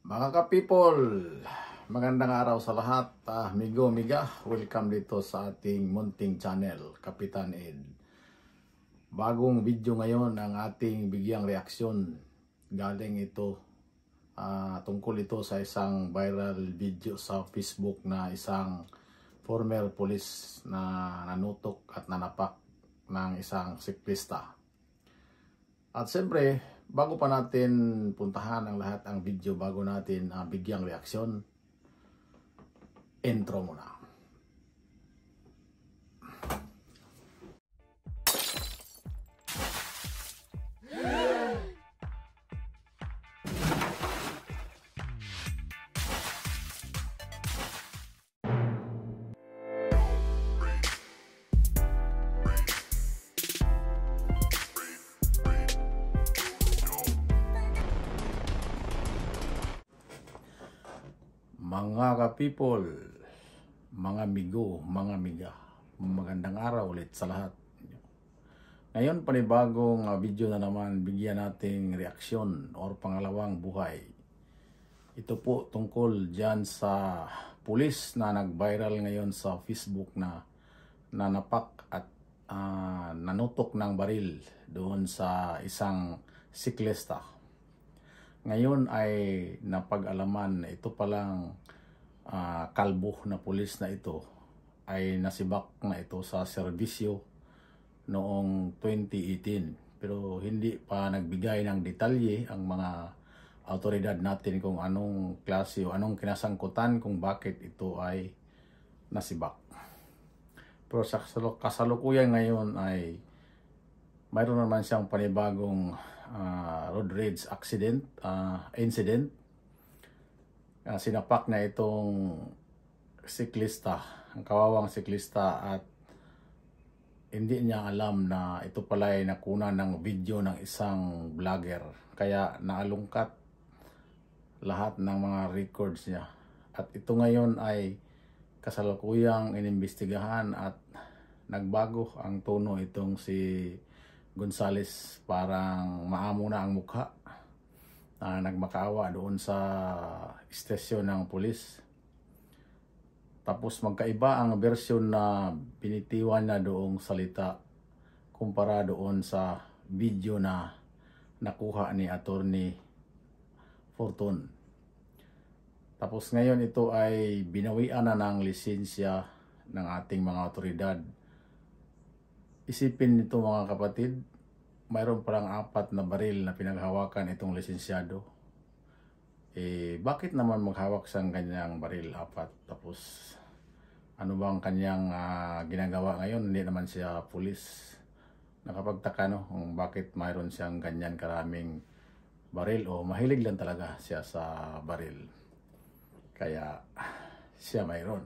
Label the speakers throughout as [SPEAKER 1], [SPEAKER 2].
[SPEAKER 1] Mga ka-people, magandang araw sa lahat. Migo, miga, welcome dito sa ating munting channel, Kapitan Ed. Bagong video ngayon ang ating bigyang reaksyon. Galing ito, tungkol ito sa isang viral video sa Facebook na isang former police na nanutok at nanapak ng isang siklista. At siyempre, bago pa natin puntahan ang lahat ang video, bago natin bigyang reaksyon, intro muna. Mga ka-people, mga migo, mga miga, magandang araw ulit sa lahat. Ngayon, panibagong video na naman, bigyan nating reaksyon or pangalawang buhay. Ito po tungkol dyan sa pulis na nag-viral ngayon sa Facebook na nanapak at nanutok ng baril doon sa isang siklista. Ngayon ay napag-alaman na ito palang kalbo na pulis na ito ay nasibak na ito sa serbisyo noong 2018. Pero hindi pa nagbigay ng detalye ang mga autoridad natin kung anong klase o anong kinasangkutan kung bakit ito ay nasibak. Pero sa kasalukuyan ngayon ay mayroon naman siyang panibagong road rage incident. Sinapak na itong siklista, ang kawawang siklista, at hindi niya alam na ito pala ay nakunan ng video ng isang vlogger. Kaya naalungkat lahat ng mga records niya. At ito ngayon ay kasalukuyang inimbestigahan at nagbago ang tono itong si Gonzales. Parang maamo na ang mukha. Nagmakaawa doon sa istasyon ng pulis. Tapos magkaiba ang version na binitiwan na doong salita kumpara doon sa video na nakuha ni Attorney Fortun. Tapos ngayon ito ay binawian na ng lisensya ng ating mga otoridad. Isipin nito mga kapatid, mayroon palang 4 na baril na pinaghawakan itong lisensyado. Bakit naman maghawak siyang kanyang baril 4? Tapos ano bang kanyang ginagawa ngayon? Hindi naman siya pulis. Nakapagtaka no kung bakit mayroon siyang ganyan karaming baril, o mahilig lang talaga siya sa baril. Kaya siya mayroon.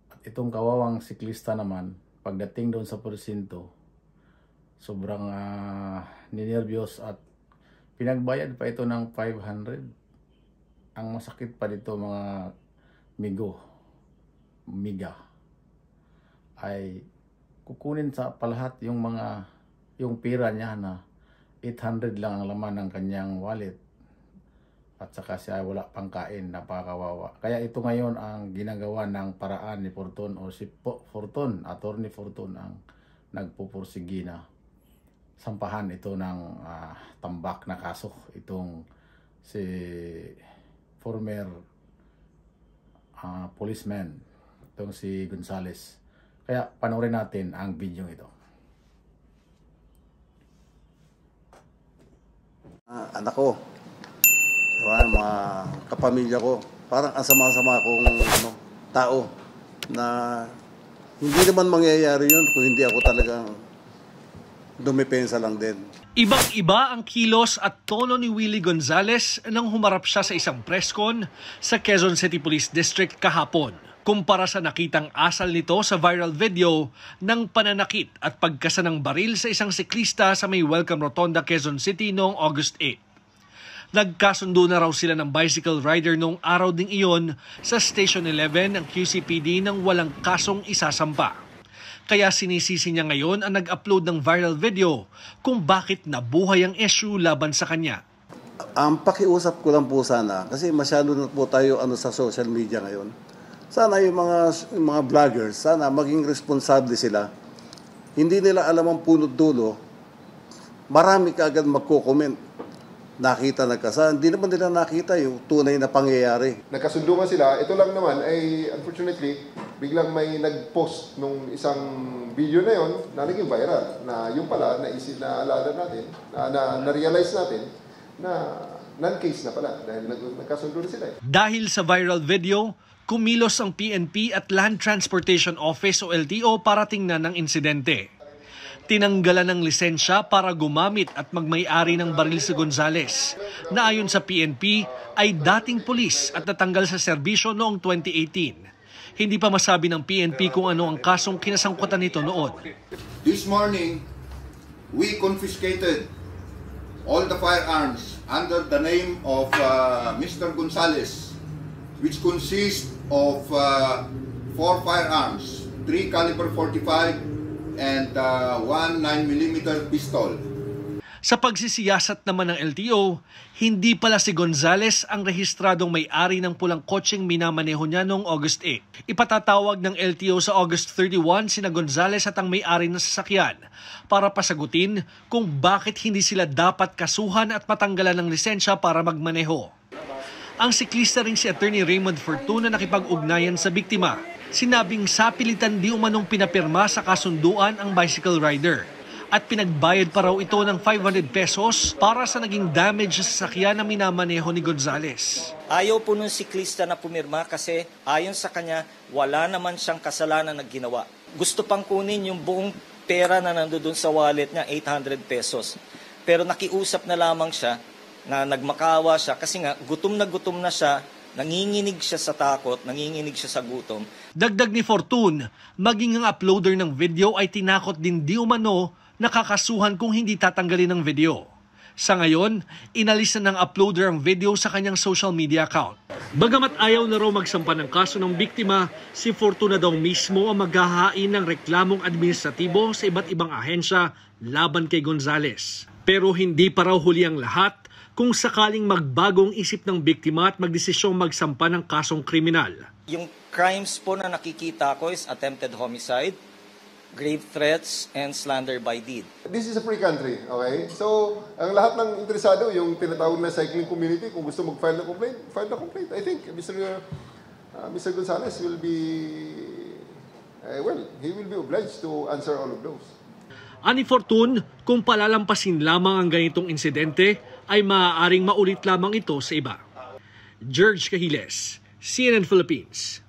[SPEAKER 1] At itong kawawang siklista naman, pagdating doon sa porsinto, sobrang ninervyos at pinagbayad pa ito ng 500. Ang masakit pa dito mga migo, miga, ay kukunin sa palahat yung pera niya na 800 lang ang laman ng kanyang wallet. At saka siya wala pang kain, napakawawa. Kaya ito ngayon ang ginagawa ng paraan ni Fortun, o si Fortun, Attorney Fortun, ang nagpupursigi na sampahan ito ng tambak na kaso itong si former policeman, itong si Gonzales. Kaya panoorin natin ang video ito.
[SPEAKER 2] Anak ko, mga kapamilya ko, parang ang sama-sama kong tao na hindi naman mangyayari yun kung hindi ako talagang dumepensa lang din.
[SPEAKER 3] Ibang-iba ang kilos at tono ni Willie Gonzales nang humarap siya sa isang presscon sa Quezon City Police District kahapon, kumpara sa nakitang asal nito sa viral video ng pananakit at pagkasa ng baril sa isang siklista sa may Welcome Rotonda, Quezon City noong August 8. Nagkasundo na raw sila ng bicycle rider noong araw ding iyon sa Station 11 ng QCPD nang walang kasong isasampa. Kaya sinisisi niya ngayon ang nag-upload ng viral video kung bakit nabuhay ang issue laban sa kanya.
[SPEAKER 2] Ang pakiusap ko lang po sana, kasi masyado na po tayo sa social media ngayon. Sana yung mga vloggers, sana maging responsable sila. Hindi nila alam ang punot dulo. Marami kaagad magko-comment. Nakita nagkasala. Hindi naman nila nakita yung tunay na pangyayari.
[SPEAKER 4] Nagkasundo nga sila. Ito lang naman ay unfortunately, biglang may nag-post nung isang video na yon na naging viral. Na yung pala, naalala natin, na-realize natin na non-case na pala dahil nagkasundo na sila.
[SPEAKER 3] Dahil sa viral video, kumilos ang PNP at Land Transportation Office o LTO para tingnan ang insidente. Tinanggalan ng lisensya para gumamit at magmay-ari ng baril si Gonzales, na ayon sa PNP ay dating pulis at natanggal sa serbisyo noong 2018. Hindi pa masabi ng PNP kung ano ang kasong kinasangkutan nito noon.
[SPEAKER 5] This morning, we confiscated all the firearms under the name of Mr. Gonzales, which consists of 4 firearms, 3 caliber 45 and 1 9mm pistol.
[SPEAKER 3] Sa pagsisiyasat naman ng LTO, hindi pala si Gonzales ang rehistradong may-ari ng pulang kotseng minamaneho niya noong August 8. Ipatatawag ng LTO sa August 31 sina Gonzales at ang may-ari ng sasakyan para pasagutin kung bakit hindi sila dapat kasuhan at matanggalan ng lisensya para magmaneho. Ang siklista ring si Attorney Raymond Fortuna nakipag-ugnayan sa biktima. Sinabing sapilitan di umanong pinapirma sa kasunduan ang bicycle rider at pinagbayad pa raw ito ng 500 pesos para sa naging damage sa sasakyan na minamaneho ni Gonzales.
[SPEAKER 6] Ayaw po nung siklista na pumirma kasi ayon sa kanya wala naman siyang kasalanan na ginawa. Gusto pang kunin yung buong pera na nandoon sa wallet niya, 800 pesos. Pero nakiusap na lamang siya na nagmakawa siya kasi nga gutom na siya, nanginginig siya sa takot, nanginginig siya sa gutom.
[SPEAKER 3] Dagdag ni Fortune, maging ang uploader ng video ay tinakot din di umano nakakasuhan kung hindi tatanggalin ng video. Sa ngayon, inalis na ng uploader ang video sa kanyang social media account. Bagamat ayaw na raw magsampa ng kaso ng biktima, si Fortuna daw mismo ang maghahain ng reklamong administratibo sa iba't ibang ahensya laban kay Gonzales. Pero hindi pa raw huli ang lahat kung sakaling magbagong isip ng biktima at magdesisyong magsampa ng kasong kriminal.
[SPEAKER 6] Yung crimes po na nakikita ko is attempted homicide, grave threats, and slander by deed.
[SPEAKER 4] This is a free country, okay? So, ang lahat ng interesado, yung tinatawag na cycling community, kung gusto mag-file na complaint, file na complaint. I think Mr. Gonzales will be, he will be obliged to answer all of those.
[SPEAKER 3] Ani Fortune, kung palalampasin lamang ang ganitong insidente, ay maaaring maulit lamang ito sa iba. George Cahiles, CNN Philippines.